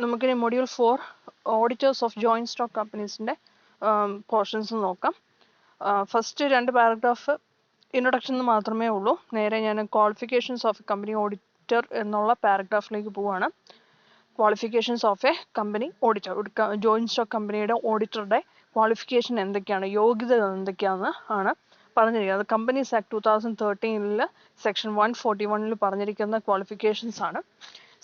നമുക്കിനി module 4 auditors of joint stock കമ്പനീസിൻ്റെ portions നോക്കാം. ഫസ്റ്റ് 2 പാരഗ്രാഫ് ഇൻട്രൊഡക്ഷൻ മാത്രമേ ഉള്ളൂ. നേരെ ഞാൻ qualifications of a company auditor എന്നുള്ള പാരഗ്രാഫിലേക്ക് പോവുകയാണ്. Qualifications of a company auditor, ഒരു ജോയിന്റ് സ്റ്റോക്ക് കമ്പനിയുടെ ഓഡിറ്ററുടെ ക്വാളിഫിക്കേഷൻ എന്തൊക്കെയാണ്, യോഗ്യത എന്തൊക്കെയാണെന്ന് ആണ് പറഞ്ഞിരിക്കുന്നത്. കമ്പനീസ് ആക്ട് 2013 സെക്ഷൻ 141 പറഞ്ഞിരിക്കുന്ന ക്വാളിഫിക്കേഷൻസ് ആണ്.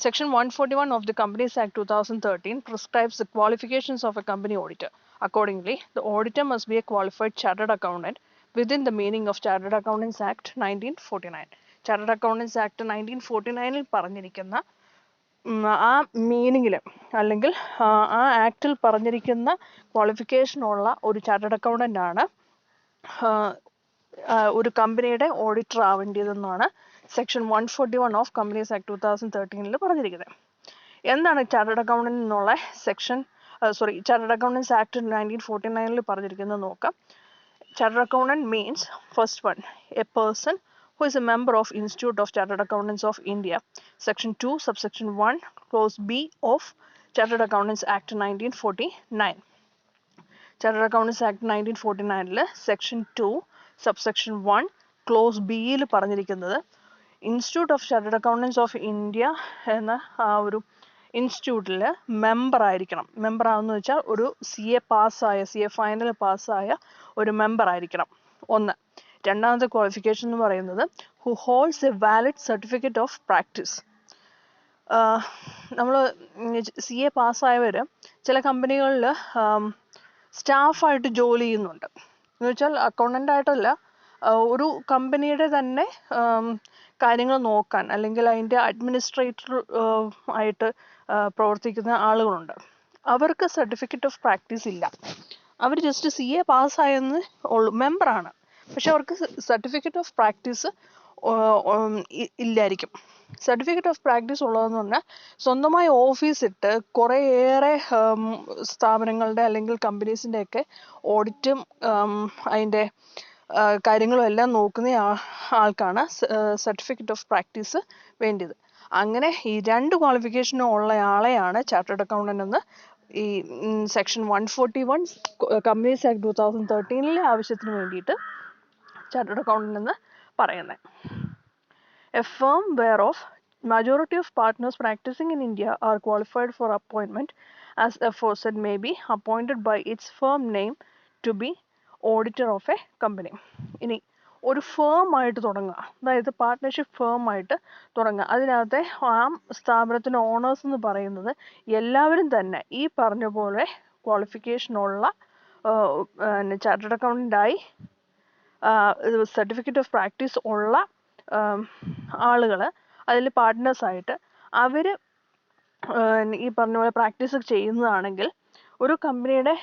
Section 141 of the Companies Act 2013 prescribes the qualifications of a company auditor. Accordingly, the auditor must be a qualified chartered accountant within the meaning of Chartered Accountants Act 1949. Chartered Accountants Act 1949 പറഞ്ഞിരിക്കുന്ന ആ മീനിങ്ങിൽ അല്ലെങ്കിൽ ആ ആക്റ്റിൽ പറഞ്ഞിരിക്കുന്ന qualification ഉള്ള ഒരു chartered accountant ആണ് ഒരു കമ്പനിയുടെ ഓഡിറ്റർ ആവേണ്ടതെന്നാണ് സെക്ഷൻ 141 ഓഫ് കമ്പനീസ് ആക്ട് 2013 പറഞ്ഞിരിക്കുന്നത്. എന്താണ് ചാർട്ടേഡ് അക്കൗണ്ടന്റ് എന്നുള്ള ചാർട്ടേഡ് അക്കൗണ്ടൻസ് ആക്ട് 1949 പറഞ്ഞിരിക്കുന്നത് നോക്കാം. Chartered accountant means first one, a person who is a member of Institute of Chartered Accountants of India, Section 2, Subsection 1, Clause B of Chartered Accountants Act 1949. Chartered Accountants Act 1949 Section 2, Subsection 1, Clause B യിൽ പറഞ്ഞിരിക്കുന്നത് institute of chartered accountants of India എന്ന ആ ഒരു ഇൻസ്റ്റിറ്റ്യൂട്ടിൽ member ആയിരിക്കണം. Member ആണെന്ന് വെച്ചാൽ ഒരു CA ഫൈനൽ പാസ്സായ ഒരു മെമ്പർ ആയിരിക്കണം. ഒന്ന്. രണ്ടാമത്തെ ക്വാളിഫിക്കേഷൻ എന്ന് പറയുന്നത് who holds A valid certificate of practice. നമ്മൾ CA പാസ്സായവർ ചില കമ്പനികളിൽ സ്റ്റാഫായിട്ട് ജോലി ചെയ്യുന്നുണ്ട്. എന്ന് വെച്ചാൽ അക്കൗണ്ടൻ്റ് ആയിട്ടല്ല, ഒരു കമ്പനിയുടെ തന്നെ കാര്യങ്ങൾ നോക്കാൻ അല്ലെങ്കിൽ അതിൻ്റെ അഡ്മിനിസ്ട്രേറ്റർ ആയിട്ട് പ്രവർത്തിക്കുന്ന ആളുകളുണ്ട്. അവർക്ക് സർട്ടിഫിക്കറ്റ് ഓഫ് പ്രാക്ടീസ് ഇല്ല. അവർ ജസ്റ്റ് CA പാസ്സായെന്ന് ഉള്ളൂ, മെമ്പറാണ്, പക്ഷെ അവർക്ക് സർട്ടിഫിക്കറ്റ് ഓഫ് പ്രാക്ടീസ് ഇല്ലായിരിക്കും. സർട്ടിഫിക്കറ്റ് ഓഫ് പ്രാക്ടീസ് ഉള്ളതെന്ന് പറഞ്ഞാൽ സ്വന്തമായി ഓഫീസ് ഇട്ട് കുറേയേറെ സ്ഥാപനങ്ങളുടെ അല്ലെങ്കിൽ കമ്പനീസിൻ്റെ ഒക്കെ ഓഡിറ്റും അതിൻ്റെ കാര്യങ്ങളും എല്ലാം നോക്കുന്ന ആൾക്കാണ് സർട്ടിഫിക്കറ്റ് ഓഫ് പ്രാക്ടീസ് വേണ്ടത്. അങ്ങനെ ഈ 2 ക്വാളിഫിക്കേഷനും ഉള്ള ആളെയാണ് ചാർട്ടേഡ് അക്കൗണ്ടന്റ് എന്ന് ഈ സെക്ഷൻ 141 കമ്പനീസ് ആക്ട് 2013 ആവശ്യത്തിന് വേണ്ടിയിട്ട് ചാർട്ടേഡ് അക്കൗണ്ടന്റ് എന്ന് പറയുന്നത്. A firm whereof majority of partners practicing in India are qualified for appointment as aforesaid may be appointed by its firm name to be auditor of a company. ഇനി ഒരു firm ആയിട്ട് തുടങ്ങുക, അതായത് partnership firm ആയിട്ട് തുടങ്ങുക. അതിനകത്തെ ആ സ്ഥാപനത്തിൻ്റെ ഓണേഴ്സ് എന്ന് പറയുന്നത് എല്ലാവരും തന്നെ ഈ പറഞ്ഞ പോലെ ക്വാളിഫിക്കേഷനുള്ള ചാർട്ടേഡ് അക്കൗണ്ടൻ്റായി സർട്ടിഫിക്കറ്റ് ഓഫ് പ്രാക്ടീസ് ഉള്ള ആളുകൾ അതിൽ പാർട്ട്നേഴ്സായിട്ട് അവർ ഈ പറഞ്ഞ പോലെ പ്രാക്ടീസ് ചെയ്യുന്നതാണെങ്കിൽ ഒരു കമ്പനിയുടെ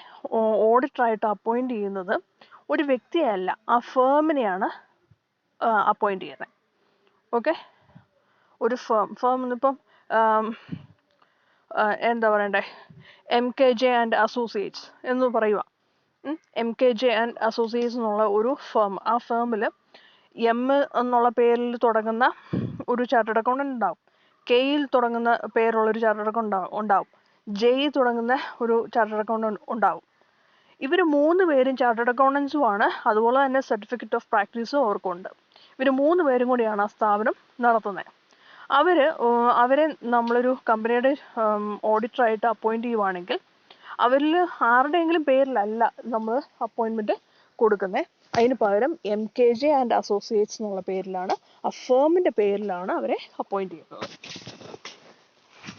ഓഡിറ്ററായിട്ട് അപ്പോയിൻ്റ് ചെയ്യുന്നത് ഒരു വ്യക്തിയല്ല, ആ ഫേമിനെയാണ് അപ്പോയിൻ്റ് ചെയ്യുന്നത്. ഓക്കെ, ഒരു ഫേം ഇന്നിപ്പം എന്താ പറയണ്ടേ, MKJ ആൻഡ് അസോസിയേറ്റ്സ് എന്ന് പറയുക. MKJ ആൻഡ് അസോസിയേറ്റ്സ് എന്നുള്ള ഒരു ഫേം, ആ ഫേമിൽ M എന്നുള്ള പേരിൽ തുടങ്ങുന്ന ഒരു ചാർട്ടേഡ് അക്കൗണ്ടന്റ് ഉണ്ടാവും, Kയിൽ തുടങ്ങുന്ന പേരുള്ളൊരു ചാർട്ടേഡ് അക്കൗണ്ടന്റ് ഉണ്ടാവും, J തുടങ്ങുന്ന ഒരു ചാർട്ടേഡ് അക്കൗണ്ടന്റ് ഉണ്ടാവും. ഇവർ 3 പേരും ചാർട്ടേഡ് അക്കൗണ്ടൻസുമാണ്. അതുപോലെ തന്നെ സർട്ടിഫിക്കറ്റ് ഓഫ് പ്രാക്ടീസും അവർക്കുണ്ട്. ഇവർ 3 പേരും കൂടിയാണ് ആ സ്ഥാപനം നടത്തുന്നത്. അവരെ നമ്മളൊരു കമ്പനിയുടെ ഓഡിറ്ററായിട്ട് അപ്പോയിൻ്റ് ചെയ്യുവാണെങ്കിൽ അവരിൽ ആരുടെയെങ്കിലും പേരിലല്ല നമ്മൾ അപ്പോയിൻമെൻറ്റ് കൊടുക്കുന്നത്. അതിന് പകരം MKJ ആൻഡ് അസോസിയേറ്റ്സ് എന്നുള്ള പേരിലാണ്, ആ ഫേമിൻ്റെ പേരിലാണ് അവരെ അപ്പോയിൻ്റ് ചെയ്യുന്നത്.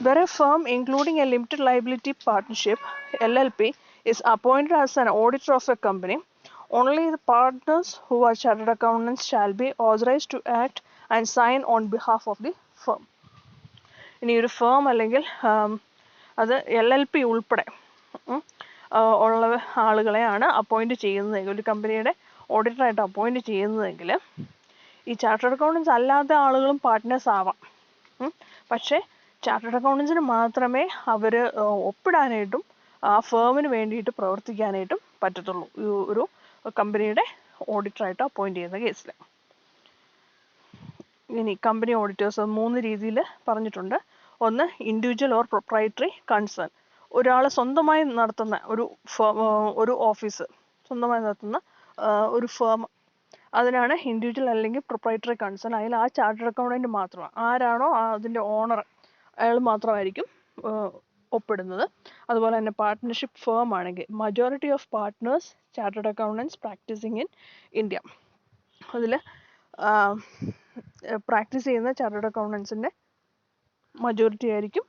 Where a firm including a limited liability partnership LLP is appointed as an auditor of a company, only the partners who are chartered accountants shall be authorized to act and sign on behalf of the firm. ഇനി ഒരു firm അല്ലെങ്കിൽ അത് LLP ഉൾപ്പെടെ ഉള്ള ആളുകളെയാണ് appoint ചെയ്യുന്നതെങ്കിൽ, ഒരു കമ്പനിയുടെ ഓഡിറ്ററായിട്ട് അപ്പോയിൻ്റ് ചെയ്യുന്നതെങ്കിൽ ഈ ചാർട്ടേഡ് അക്കൗണ്ടൻസ് അല്ലാത്ത ആളുകളും പാർട്ട്നേഴ്സ് ആവാം. പക്ഷേ ചാർട്ടേഡ് അക്കൗണ്ടൻസിന് മാത്രമേ അവർ ഒപ്പിടാനായിട്ടും ആ ഫേമിന് വേണ്ടിയിട്ട് പ്രവർത്തിക്കാനായിട്ടും പറ്റത്തുള്ളൂ ഒരു കമ്പനിയുടെ ഓഡിറ്ററായിട്ട് അപ്പോയിൻ്റ് ചെയ്യുന്ന കേസിൽ. ഇനി കമ്പനി ഓഡിറ്റേഴ്സ് 3 രീതിയിൽ പറഞ്ഞിട്ടുണ്ട്. ഒന്ന് ഇൻഡിവിജ്വൽ ഓർ പ്രൊപ്രൈറ്ററി കൺസേൺ, ഒരാൾ സ്വന്തമായി നടത്തുന്ന ഒരു ഓഫീസ് സ്വന്തമായി നടത്തുന്ന ഒരു ഫേം, അതിനാണ് ഇൻഡിവിജ്വൽ അല്ലെങ്കിൽ പ്രൊപ്രൈറ്ററി കൺസേൺ. അതിൽ ആ ചാർട്ടേഡ് അക്കൗണ്ടന്റ് മാത്രമാണ്, ആരാണോ അതിൻ്റെ ഓണർ അയാൾ മാത്രമായിരിക്കും ഒപ്പിടുന്നത്. അതുപോലെ തന്നെ പാർട്ട്ണർഷിപ്പ് ഫേം ആണെങ്കിൽ majority of partners chartered accountants practising in India, അതിൽ പ്രാക്ടീസ് ചെയ്യുന്ന ചാർട്ടേഡ് അക്കൗണ്ടൻസിൻ്റെ മജോറിറ്റി ആയിരിക്കും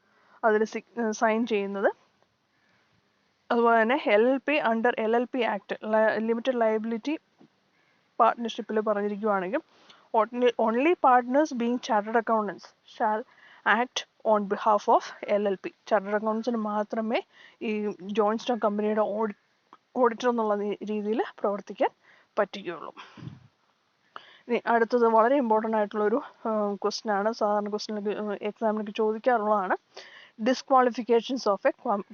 അതിൽ സൈൻ ചെയ്യുന്നത്. അതുപോലെ തന്നെ LLP under LLP act limited liability പാർട്ട്ണർഷിപ്പിൽ പറഞ്ഞിരിക്കുകയാണെങ്കിൽ only partners being chartered accountants shall act on behalf of LLP. Chartered അക്കൗണ്ടൻസിന് മാത്രമേ ഈ ജോയിന്റ് സ്റ്റോക്ക് കമ്പനിയുടെ ഓഡിറ്റർ എന്നുള്ള രീതിയിൽ പ്രവർത്തിക്കാൻ പറ്റുകയുള്ളൂ. ഇനി അടുത്തത് വളരെ ഇമ്പോർട്ടൻ്റ് ആയിട്ടുള്ളൊരു ക്വസ്റ്റ്യൻ ആണ്, സാധാരണ ക്വസ്റ്റ്യനിലേക്ക് എക്സാമിനൊക്കെ ചോദിക്കാറുള്ളതാണ്. Disqualifications of a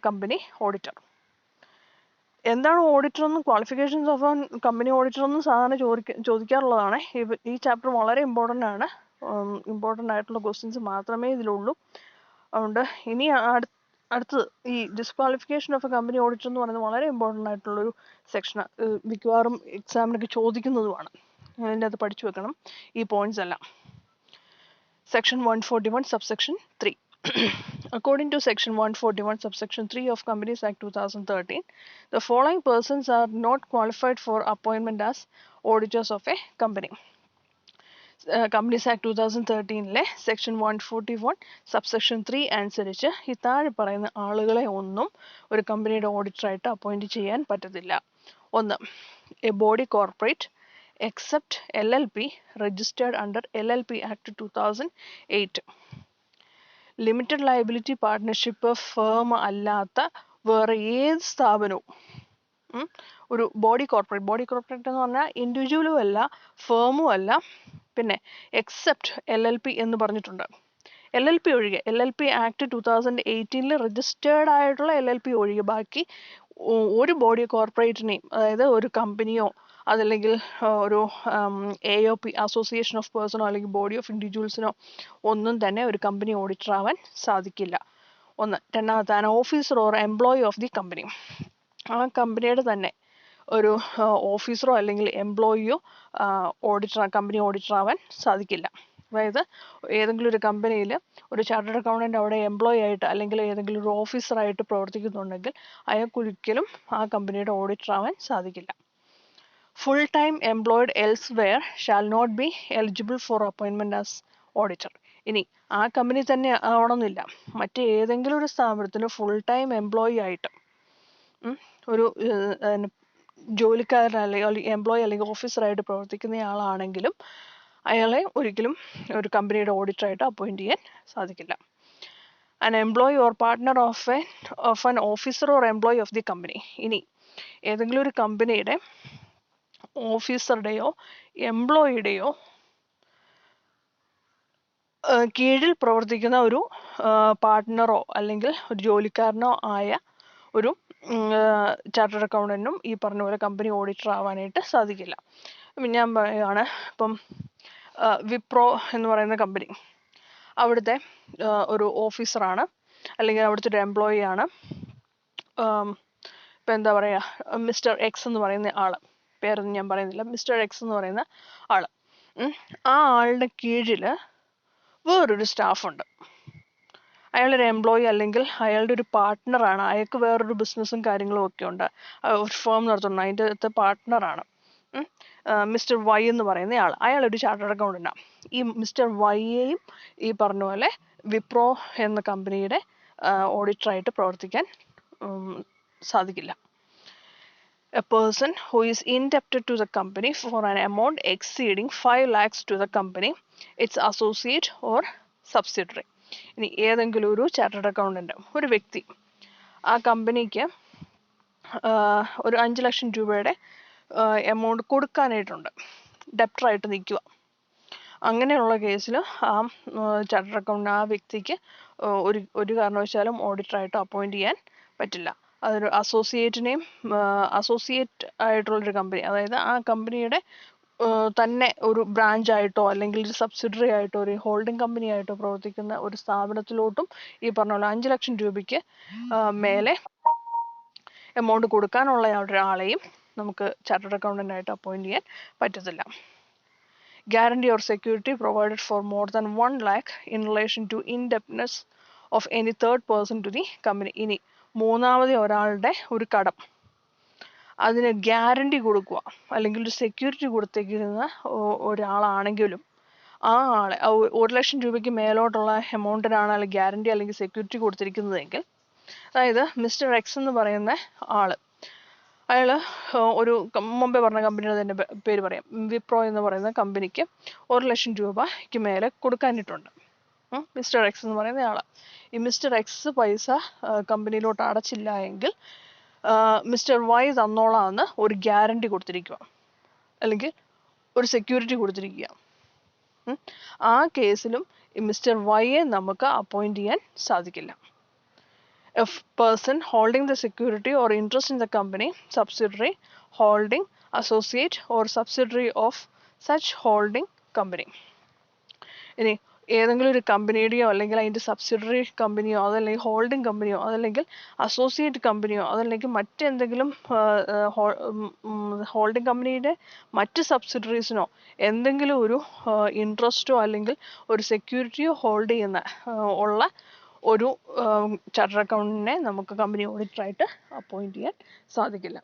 company auditor. എന്താണ് ഓഡിറ്റർ എന്നും qualifications of a company auditor എന്നും സാധാരണ ചോദിക്കാറുള്ളതാണ്. ഈ ചാപ്റ്റർ വളരെ ഇമ്പോർട്ടൻ്റ് ആണ്, ഇമ്പോർട്ടൻ്റ് ആയിട്ടുള്ള ക്വസ്റ്റ്യൻസ് മാത്രമേ ഇതിലുള്ളൂ. അതുകൊണ്ട് ഇനി അടുത്തത് ഈ disqualification of a company auditor എന്ന് പറയുന്നത് വളരെ ഇമ്പോർട്ടൻ്റ് ആയിട്ടുള്ളൊരു സെക്ഷനാണ്, മിക്കവാറും എക്സാമിനൊക്കെ ചോദിക്കുന്നതുമാണ്. അതിൻ്റെ അത് പഠിച്ചു വെക്കണം ഈ പോയിന്റ്സ് എല്ലാം. Section 141 subsection 3. According to Section 141 subsection 3 of Companies Act 2013, the following persons are not qualified for appointment as auditors of a company. Companies Act 2013 section 141 subsection 3 അനുസരിച്ച് ഈ താഴെ പറയുന്ന ആളുകളെ ഒന്നും ഒരു കമ്പനിയുടെ ഓഡിറ്ററായിട്ട് അപ്പോയിന്റ് ചെയ്യാൻ പറ്റത്തില്ല. ഒന്ന്, A body corporate except LLP registered under LLP Act 2008. Limited liability partnership firm അല്ലാത്ത വേറെ ഏത് സ്ഥാപനവും ഒരു ബോഡി കോർപ്പറേറ്റ് എന്ന് പറഞ്ഞാൽ ഇൻഡിവിജ്വലും അല്ല ഫേമും അല്ല, പിന്നെ എക്സെപ്റ്റ് LLP എന്ന് പറഞ്ഞിട്ടുണ്ട്. LLP ഒഴികെ LLP ആക്ട് 2018 രജിസ്റ്റേർഡ് ആയിട്ടുള്ള LLP ഒഴികെ ബാക്കി ഒരു ബോഡി കോർപ്പറേറ്റിനെയും, അതായത് ഒരു കമ്പനിയോ അതല്ലെങ്കിൽ ഒരു AOP അസോസിയേഷൻ ഓഫ് പേഴ്സണോ അല്ലെങ്കിൽ ബോഡി ഓഫ് ഇൻഡിവിജ്വൽസിനോ ഒന്നും തന്നെ ഒരു കമ്പനി ഓഡിറ്റർ ആവാൻ സാധിക്കില്ല. ഒന്ന്. രണ്ടാമത്തെ, an officer or employee of the company. ആ കമ്പനിയുടെ തന്നെ ഒരു ഓഫീസറോ അല്ലെങ്കിൽ എംപ്ലോയിയോ കമ്പനി ഓഡിറ്റർ ആവാൻ സാധിക്കില്ല. അതായത് ഏതെങ്കിലും ഒരു കമ്പനിയിൽ ഒരു ചാർട്ടേഡ് അക്കൗണ്ടന്റ് അവിടെ എംപ്ലോയി ആയിട്ട് അല്ലെങ്കിൽ ഏതെങ്കിലും ഒരു ഓഫീസറായിട്ട് പ്രവർത്തിക്കുന്നുണ്ടെങ്കിൽ അയാൾക്കൊരിക്കലും ആ കമ്പനിയുടെ ഓഡിറ്റർ ആവാൻ സാധിക്കില്ല. Full time employed elsewhere shall not be eligible for അപ്പോയിൻമെന്റ് ആസ് ഓഡിറ്റർ. ഇനി ആ കമ്പനി തന്നെ ആവണമെന്നില്ല, മറ്റേതെങ്കിലും ഒരു സ്ഥാപനത്തിന് ഫുൾ ടൈം എംപ്ലോയി ആയിട്ട് ഒരു ജോലിക്കാരൻ അല്ലെങ്കിൽ എംപ്ലോയി അല്ലെങ്കിൽ ഓഫീസറായിട്ട് പ്രവർത്തിക്കുന്ന ആളാണെങ്കിലും അയാളെ ഒരിക്കലും ഒരു കമ്പനിയുടെ ഓഡിറ്ററായിട്ട് അപ്പോയിന്റ് ചെയ്യാൻ സാധിക്കില്ല. An employee or partner of an officer or employee of the company. ഇനി ഏതെങ്കിലും ഒരു കമ്പനിയുടെ ഓഫീസറുടെയോ എംപ്ലോയിയുടെയോ കീഴിൽ പ്രവർത്തിക്കുന്ന ഒരു പാർട്ട്ണറോ അല്ലെങ്കിൽ ഒരു ജോലിക്കാരനോ ആയ ഒരു ചാർട്ടേഡ് അക്കൗണ്ടന്റിനും ഈ പറഞ്ഞ പോലെ കമ്പനി ഓഡിറ്റർ ആവാനായിട്ട് സാധിക്കില്ല. ഞാൻ പറയുകയാണ്, ഇപ്പം വിപ്രോ എന്ന് പറയുന്ന കമ്പനി, അവിടുത്തെ ഒരു ഓഫീസറാണ് അല്ലെങ്കിൽ അവിടുത്തെ ഒരു എംപ്ലോയി ആണ്. ഇപ്പം എന്താ പറയുക, മിസ്റ്റർ എക്സ് എന്ന് പറയുന്ന ആള്, പേരൊന്നും ഞാൻ പറയുന്നില്ല, മിസ്റ്റർ എക്സ് എന്ന് പറയുന്ന ആള്, ആ ആളുടെ കീഴിൽ വേറൊരു സ്റ്റാഫുണ്ട്. അയാളൊരു എംപ്ലോയി അല്ലെങ്കിൽ അയാളുടെ ഒരു പാർട്ട്ണറാണ്, അയാൾക്ക് വേറൊരു ബിസിനസ്സും കാര്യങ്ങളും ഒക്കെ ഉണ്ട്, ഒരു ഫേം നടത്തുന്നുണ്ട്, അതിൻ്റെ അകത്ത് പാർട്ട്ണറാണ് മിസ്റ്റർ വൈ എന്ന് പറയുന്ന ആൾ. അയാളൊരു ചാർട്ടേഡ് അക്കൗണ്ടന്റാണ്. ഈ മിസ്റ്റർ വൈയെയും ഈ പറഞ്ഞ പോലെ വിപ്രോ എന്ന കമ്പനിയുടെ ഓഡിറ്ററായിട്ട് പ്രവർത്തിക്കാൻ സാധിക്കില്ല. A person who is indebted to the company for an amount exceeding 5 lakhs to the company, its associate or subsidiary. ഇനി ഏതെങ്കിലും ഒരു ചാർട്ടേഡ് അക്കൗണ്ടന്റ്, ഒരു വ്യക്തി ആ കമ്പനിക്ക് ഒരു 5 ലക്ഷം രൂപയുടെ എമൗണ്ട് കൊടുക്കാനായിട്ടുണ്ട്, ഡെപ്റ്ററായിട്ട് നിൽക്കുക. അങ്ങനെയുള്ള കേസിൽ ആ ചാർട്ടേഡ് അക്കൗണ്ടന്റ് ആ വ്യക്തിക്ക് ഒരു കാരണവശാലും ഓഡിറ്ററായിട്ട് അപ്പോയിന്റ് ചെയ്യാൻ പറ്റില്ല. അതൊരു അസോസിയേറ്റ് ആയിട്ടുള്ളൊരു കമ്പനി, അതായത് ആ കമ്പനിയുടെ തന്നെ ഒരു ബ്രാഞ്ച് ആയിട്ടോ അല്ലെങ്കിൽ ഒരു സബ്സിഡറി ആയിട്ടോ ഒരു ഹോൾഡിംഗ് കമ്പനി ആയിട്ടോ പ്രവർത്തിക്കുന്ന ഒരു സ്ഥാപനത്തിലോട്ടും ഈ പറഞ്ഞ പോലെ 5 ലക്ഷം രൂപയ്ക്ക് മേലെ എമൗണ്ട് കൊടുക്കാനുള്ള ഒരാളെയും നമുക്ക് ചാർട്ടേഡ് അക്കൗണ്ടന്റ് ആയിട്ട് അപ്പോയിന്റ് ചെയ്യാൻ പറ്റത്തില്ല. Guarantee or security provided for more than 1 lakh in relation to indebtedness of any third person to the company. ഇനി മൂന്നാമത് ഒരാളുടെ ഒരു കടം അതിന് ഗ്യാരണ്ടി കൊടുക്കുക അല്ലെങ്കിൽ ഒരു സെക്യൂരിറ്റി കൊടുത്തേക്കുന്ന ഒരാളാണെങ്കിലും ആ ആളെ 1 ലക്ഷം രൂപയ്ക്ക് മേലോട്ടുള്ള എമൗണ്ടിനാണ് അല്ലെങ്കിൽ ഗ്യാരണ്ടി അല്ലെങ്കിൽ സെക്യൂരിറ്റി കൊടുത്തിരിക്കുന്നതെങ്കിൽ, അതായത് മിസ്റ്റർ എക്സ് എന്ന് പറയുന്ന ആള് അയാള് ഒരു മുമ്പേ പറഞ്ഞ കമ്പനിയുടെ തന്നെ പേര് പറയാം, വിപ്രോ എന്ന് പറയുന്ന കമ്പനിക്ക് 1 ലക്ഷം രൂപയ്ക്ക് മേലെ കൊടുക്കാനിട്ടുണ്ട്. മിസ്റ്റർ എക്സ് എന്ന് പറയുന്ന ആള് ഈ മിസ്റ്റർ എക്സ് പൈസ കമ്പനിയിലോട്ട് അടച്ചില്ല എങ്കിൽ മിസ്റ്റർ വൈ തന്നോളാന്ന് ഒരു ഗ്യാരണ്ടി കൊടുത്തിരിക്കുക അല്ലെങ്കിൽ ഒരു സെക്യൂരിറ്റി കൊടുത്തിരിക്കുക. ആ കേസിലും മിസ്റ്റർ വൈയെ നമുക്ക് അപ്പോയിന്റ് ചെയ്യാൻ സാധിക്കില്ല. A person holding the security or interest in the company, subsidiary, holding, associate or subsidiary of such holding company. ഇനി ഏതെങ്കിലും ഒരു കമ്പനിയുടെയോ അല്ലെങ്കിൽ അതിൻ്റെ സബ്സിഡറി കമ്പനിയോ അതല്ലെങ്കിൽ ഹോൾഡിംഗ് കമ്പനിയോ അതല്ലെങ്കിൽ അസോസിയേറ്റ് കമ്പനിയോ അതല്ലെങ്കിൽ മറ്റെന്തെങ്കിലും ഹോൾഡിംഗ് കമ്പനിയുടെ മറ്റ് സബ്സിഡറീസിനോ എന്തെങ്കിലും ഒരു ഇൻട്രസ്റ്റോ അല്ലെങ്കിൽ ഒരു സെക്യൂരിറ്റിയോ ഹോൾഡ് ചെയ്യുന്ന ഉള്ള ഒരു ചാർട്ടേഡ് അക്കൗണ്ടന്റിനെ നമുക്ക് കമ്പനി ഓഡിറ്ററായിട്ട് അപ്പോയിന്റ് ചെയ്യാൻ സാധിക്കില്ല.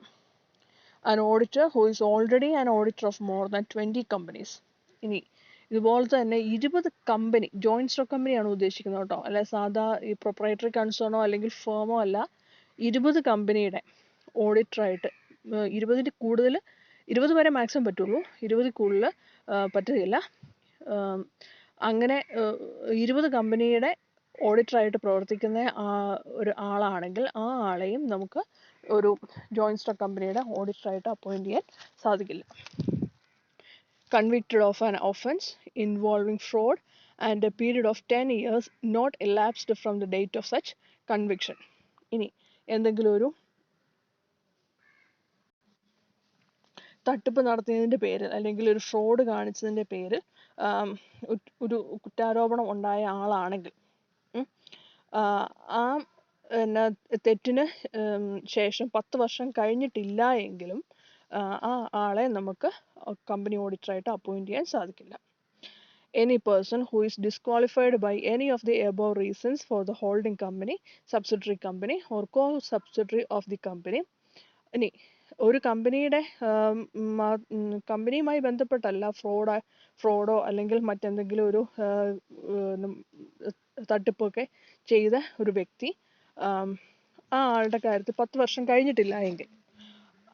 An auditor who is already an auditor of more than 20 companies. ഇനി ഇതുപോലത്തെ തന്നെ 20 കമ്പനി, ജോയിന്റ് സ്റ്റോക്ക് കമ്പനിയാണ് ഉദ്ദേശിക്കുന്നത് കേട്ടോ, അല്ല സാധാ ഈ പ്രൊപ്രൈറ്ററി കൺസേണോ അല്ലെങ്കിൽ ഫേമോ അല്ല. 20 കമ്പനിയുടെ ഓഡിറ്ററായിട്ട് 20 കൂടുതൽ 20 വരെ മാക്സിമം പറ്റുള്ളൂ, 20 കൂടുതൽ പറ്റുകയില്ല. അങ്ങനെ 20 കമ്പനിയുടെ ഓഡിറ്ററായിട്ട് പ്രവർത്തിക്കുന്ന ഒരു ആളാണെങ്കിൽ ആ ആളെയും നമുക്ക് ഒരു ജോയിന്റ് സ്റ്റോക്ക് കമ്പനിയുടെ ഓഡിറ്ററായിട്ട് അപ്പോയിന്റ് ചെയ്യാൻ സാധിക്കില്ല. Convicted of an offense involving fraud and a period of 10 years not elapsed from the date of such conviction. ഇനി എന്തെങ്കിലും ഒരു തട്ടിപ്പ് നടത്തിയതിൻ്റെ പേരിൽ അല്ലെങ്കിൽ ഒരു ഫ്രോഡ് കാണിച്ചതിൻ്റെ പേരിൽ ഒരു കുറ്റാരോപണം ഉണ്ടായ ആളാണെങ്കിൽ ആ തെറ്റിന് ശേഷം 10 വർഷം കഴിഞ്ഞിട്ടില്ല എങ്കിലും ആ ആളെ നമുക്ക് കമ്പനി ഓഡിറ്ററായിട്ട് അപ്പോയിന്റ് ചെയ്യാൻ സാധിക്കില്ല. Any person who is disqualified by any of the above reasons for the holding company, subsidiary company or co-subsidiary of the company. ഇനി ഒരു കമ്പനിയുമായി ബന്ധപ്പെട്ടല്ല ഫ്രോഡോ അല്ലെങ്കിൽ മറ്റെന്തെങ്കിലും ഒരു തട്ടിപ്പൊക്കെ ചെയ്ത ഒരു വ്യക്തി ആ ആളുടെ കാര്യത്തിൽ 10 വർഷം കഴിഞ്ഞിട്ടില്ല എങ്കിൽ,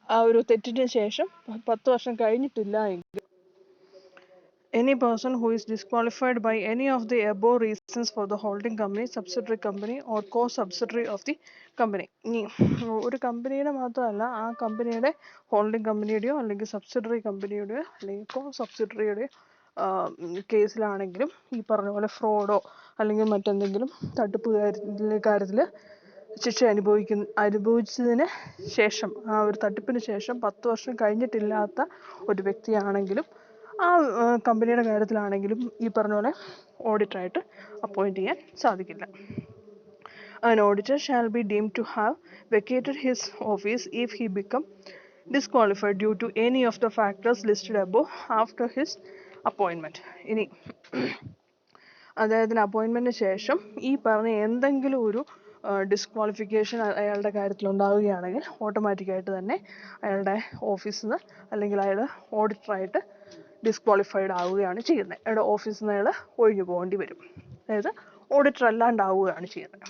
ആ ഒരു തെറ്റിന് ശേഷം 10 വർഷം കഴിഞ്ഞിട്ടില്ല എങ്കിൽ, any person who is disqualified by any of the above reasons for the holding company, subsidiary company or co-subsidiary of the company. ഇനി ഒരു കമ്പനിയുടെ മാത്രമല്ല, ആ കമ്പനിയുടെ ഹോൾഡിംഗ് കമ്പനിയുടെയോ അല്ലെങ്കിൽ സബ്സിഡറി കമ്പനിയുടെയോ അല്ലെങ്കിൽ co-subsidiaryയുടെയോ കേസിലാണെങ്കിലും ഈ പറഞ്ഞ പോലെ ഫ്രോഡോ അല്ലെങ്കിൽ മറ്റെന്തെങ്കിലും തട്ടിപ്പ് കാര്യത്തിൽ ശിക്ഷ അനുഭവിച്ചതിന് ശേഷം, ആ ഒരു തട്ടിപ്പിന് ശേഷം 10 വർഷം കഴിഞ്ഞിട്ടില്ലാത്ത ഒരു വ്യക്തിയാണെങ്കിലും ആ കമ്പനിയുടെ കാര്യത്തിലാണെങ്കിലും ഈ പറഞ്ഞ പോലെ ഓഡിറ്ററായിട്ട് അപ്പോയിന്റ് ചെയ്യാൻ സാധിക്കില്ല. An auditor shall be deemed to have vacated his office if he become disqualified due to any of the factors listed above after his appointment. ഇനി അദ്ദേഹത്തിന് അപ്പോയിൻമെന്റിന് ശേഷം ഈ പറഞ്ഞ എന്തെങ്കിലും ഒരു ഡിസ്ക്വാളിഫിക്കേഷൻ അയാളുടെ കാര്യത്തിൽ ഉണ്ടാവുകയാണെങ്കിൽ ഓട്ടോമാറ്റിക്കായിട്ട് തന്നെ അയാളുടെ ഓഫീസിൽ നിന്ന് അല്ലെങ്കിൽ അയാൾ ഓഡിറ്ററായിട്ട് ഡിസ്ക്വാളിഫൈഡ് ആവുകയാണ് ചെയ്യുന്നത്. അയാളുടെ ഓഫീസിൽ നിന്ന് അയാൾ ഒഴിഞ്ഞു പോകേണ്ടി വരും, അതായത് ഓഡിറ്റർ അല്ലാണ്ടാവുകയാണ് ചെയ്യുന്നത്.